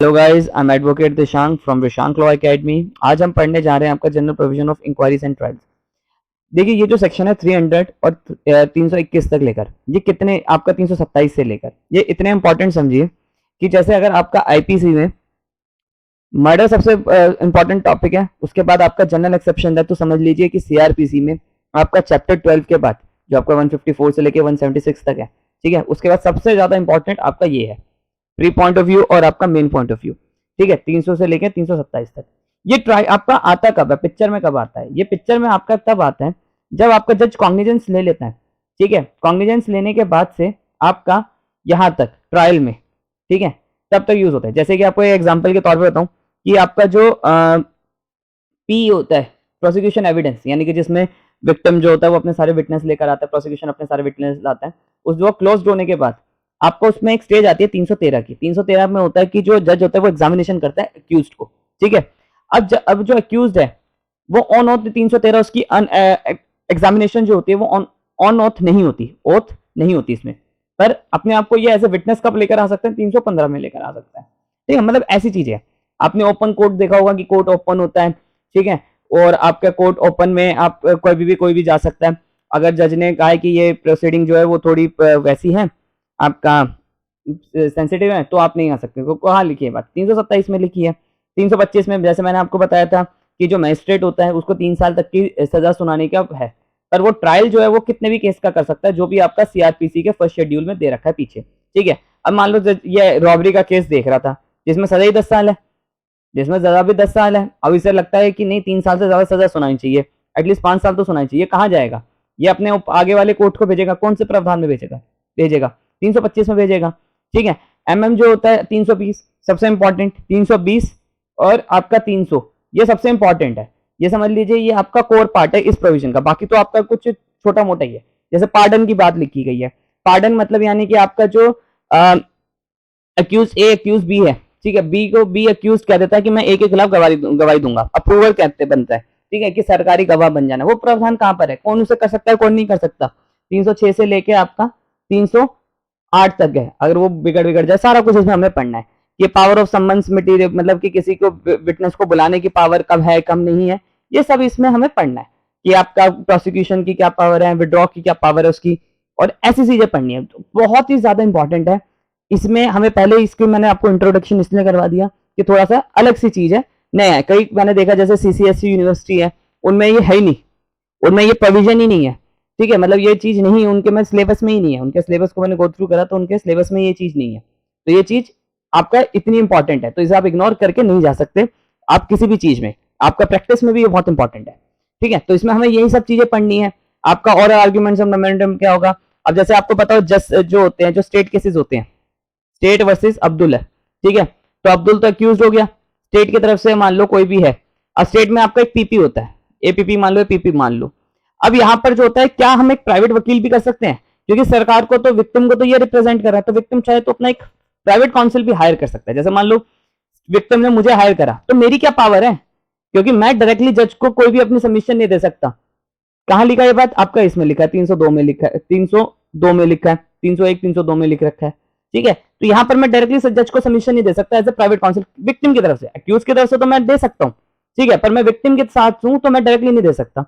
Hello guys, I am advocate Dishank from Vishank law academy. आज हम पढ़ने जा रहे हैं आपका general provision of inquiries and trials. देखिए, ये जो सेक्शन है 300 और 321 तक लेकर, ये कितने आपका 327 से लेकर, ये इतने इंपॉर्टेंट समझिए कि जैसे अगर आपका आईपीसी में मर्डर सबसे इंपॉर्टेंट टॉपिक है, उसके बाद आपका जनरल एक्सेप्शन है, तो समझ लीजिए कि सीआरपीसी में आपका चैप्टर 12 के बाद जो आपका 154 से लेकर 176 तक है, ठीक है, उसके बाद सबसे ज्यादा इंपॉर्टेंट आपका ये है प्री पॉइंट ऑफ व्यू और आपका मेन पॉइंट ऑफ व्यू, ठीक है, 300 से लेकर 327 तक। ये ट्राई आपका आता कब है, पिक्चर में कब आता है? ये पिक्चर में आपका तब आता है जब आपका जज कॉग्निजेंस ले लेता है, ठीक है। कॉग्निजेंस लेने के बाद से आपका यहां तक ट्रायल में, ठीक है, तब तक यूज होता है। जैसे कि आपको एक एग्जांपल के तौर पर बताऊं कि आपका जो पी होता है, प्रोसिक्यूशन एविडेंस, यानी कि जिसमें विक्टिम जो होता है वो अपने सारे विटनेस लेकर आता है, प्रोसिक्यूशन अपने सारे विटनेस लाता है, उस जो क्लोज होने के बाद आपको उसमें एक स्टेज आती है 313 की। 313 में होता है कि जो जज होता है वो एग्जामिनेशन करता है अक्यूज्ड को, ठीक है। अब जो अक्यूज्ड है वो ऑन ओथ 313 उसकी एग्जामिनेशन जो होती है वो ऑन ओथ नहीं होती, ओथ नहीं होती इसमें, पर अपने आप को ये एज ए विटनेस कब लेकर आ सकते हैं? 315 में लेकर आ सकता है, ठीक है। मतलब ऐसी चीज है। आपने ओपन कोर्ट देखा होगा कि कोर्ट ओपन होता है, ठीक है, और आपका कोर्ट ओपन में आप कोई भी जा सकता है। अगर जज ने कहा है कि ये प्रोसीडिंग जो है वो थोड़ी वैसी है, आपका सेंसिटिव है, तो आप नहीं आ सकते। तो कहाँ लिखी है बात? 327 में लिखी है। 325 में जैसे मैंने आपको बताया था कि जो मजिस्ट्रेट होता है उसको 3 साल तक की सजा सुनाने का है, पर वो ट्रायल जो है वो कितने भी केस का कर सकता है, जो भी आपका सीआरपीसी के फर्स्ट शेड्यूल में दे रखा है पीछे, ठीक है। अब मान लो ये रॉबरी का केस देख रहा था जिसमें सजा ही 10 साल है, जिसमें सजा भी 10 साल है। अब इसे लगता है कि नहीं, 3 साल से ज्यादा सजा सुनानी चाहिए, एटलीस्ट 5 साल तो सुनानी चाहिए। कहाँ जाएगा? ये अपने आगे वाले कोर्ट को भेजेगा। कौन से प्रावधान में भेजेगा? 325 में भेजेगा, ठीक है। एमएम जो होता है 320 सबसे इंपॉर्टेंट, 320 और आपका 300 ये सबसे इंपॉर्टेंट है। ये समझ लीजिए ये आपका कोर पार्ट है इस प्रोविजन का। बाकी तो आपका कुछ छोटा मोटा ही है। जैसे पार्डन की बात लिखी गई है। पार्डन मतलब यानी कि आपका जो अक्यूज ए अक्यूज बी है, ठीक है, बी को बी अक्यूज कह देता है कि मैं ए के खिलाफ गवाही दूंगा, अप्रूवल कहते बनता है, ठीक है, कि सरकारी गवाह बन जाना। वो प्रावधान कहां पर है? कौन उसे कर सकता है, कौन नहीं कर सकता? 306 से लेके आपका 308 तक है। अगर वो बिगड़ जाए, सारा कुछ इसमें हमें पढ़ना है। ये पावर ऑफ सम्मन्स मटेरियल, मतलब कि किसी को विटनेस को बुलाने की पावर कब है, कब नहीं है, ये सब इसमें हमें पढ़ना है कि आपका प्रोसिक्यूशन की क्या पावर है, विड्रॉ की क्या पावर है उसकी, और ऐसी चीजें पढ़नी है। तो बहुत ही ज्यादा इंपॉर्टेंट है। इसमें हमें पहले इसकी मैंने आपको इंट्रोडक्शन इसलिए करवा दिया कि थोड़ा सा अलग सी चीज है, नया है। कई मैंने देखा जैसे सीसीएससी यूनिवर्सिटी है, उनमें ये है ही नहीं, उनमें ये प्रोविजन ही नहीं है, ठीक है, मतलब ये चीज नहीं है उनके में, सिलेबस में ही नहीं है। उनके सिलेबस को मैंने गो थ्रू करा तो उनके सिलेबस में ये चीज नहीं है। तो ये चीज आपका इतनी इंपॉर्टेंट है, तो इसे आप इग्नोर करके नहीं जा सकते आप किसी भी चीज में। आपका प्रैक्टिस में भी ये बहुत इंपॉर्टेंट है, ठीक है। तो इसमें हमें यही सब चीजें पढ़नी है। आपका और आर्ग्यूमेंट्स ऑफ मेमोरेंडम क्या होगा? अब जैसे आपको पता हो जस्ट जो होते हैं, जो स्टेट केसेस होते हैं, स्टेट वर्सेस अब्दुल है, ठीक है, तो अब्दुल तो अक्यूज हो गया स्टेट की तरफ से, मान लो कोई भी है। अब स्टेट में आपका एक पीपी होता है, एपीपी मान लो, पीपी मान लो। अब यहां पर जो होता है, क्या हम एक प्राइवेट वकील भी कर सकते हैं? क्योंकि सरकार को तो विक्टिम को तो ये रिप्रेजेंट कर रहा है, तो विक्टिम चाहे तो अपना एक प्राइवेट काउंसिल भी हायर कर सकता है। जैसे मान लो विक्टिम ने मुझे हायर करा, तो मेरी क्या पावर है? क्योंकि मैं डायरेक्टली जज को कोई भी अपनी सबमिशन नहीं दे सकता। कहां लिखा ये बात? आपका इसमें लिखा है, 302 में लिखा है, 302 में लिखा है, 301 302 में लिख रखा है, ठीक है। तो यहां पर मैं डायरेक्टली जज को सबमिशन नहीं दे सकता as a private council victim की तरफ से। अक्यूज की तरफ से तो मैं दे सकता हूं, ठीक है, पर मैं विक्टिम के साथ हूं तो मैं डायरेक्टली नहीं दे सकता।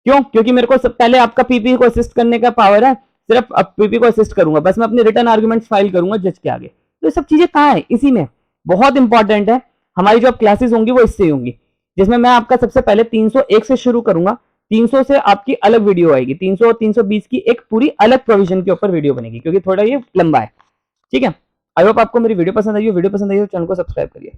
क्यों? क्योंकि मेरे को पहले आपका पीपी को असिस्ट करने का पावर है, सिर्फ पीपी को असिस्ट करूंगा, बस मैं अपने रिटर्न आर्गुमेंट्स फाइल करूंगा जज के आगे। तो ये सब चीजें कहां है? इसी में। बहुत इंपॉर्टेंट है। हमारी जो क्लासेस होंगी वो इससे होंगी, जिसमें मैं आपका सबसे पहले 301 से शुरू करूंगा। 300 से आपकी अलग वीडियो आएगी, 300 और 320 की एक पूरी अलग प्रोविजन के ऊपर वीडियो बनेगी, क्योंकि थोड़ा ये लंबा है, ठीक है। आई होप आपको मेरी वीडियो पसंद आई हो। वीडियो पसंद आई हो चैनल को सब्सक्राइब करिए।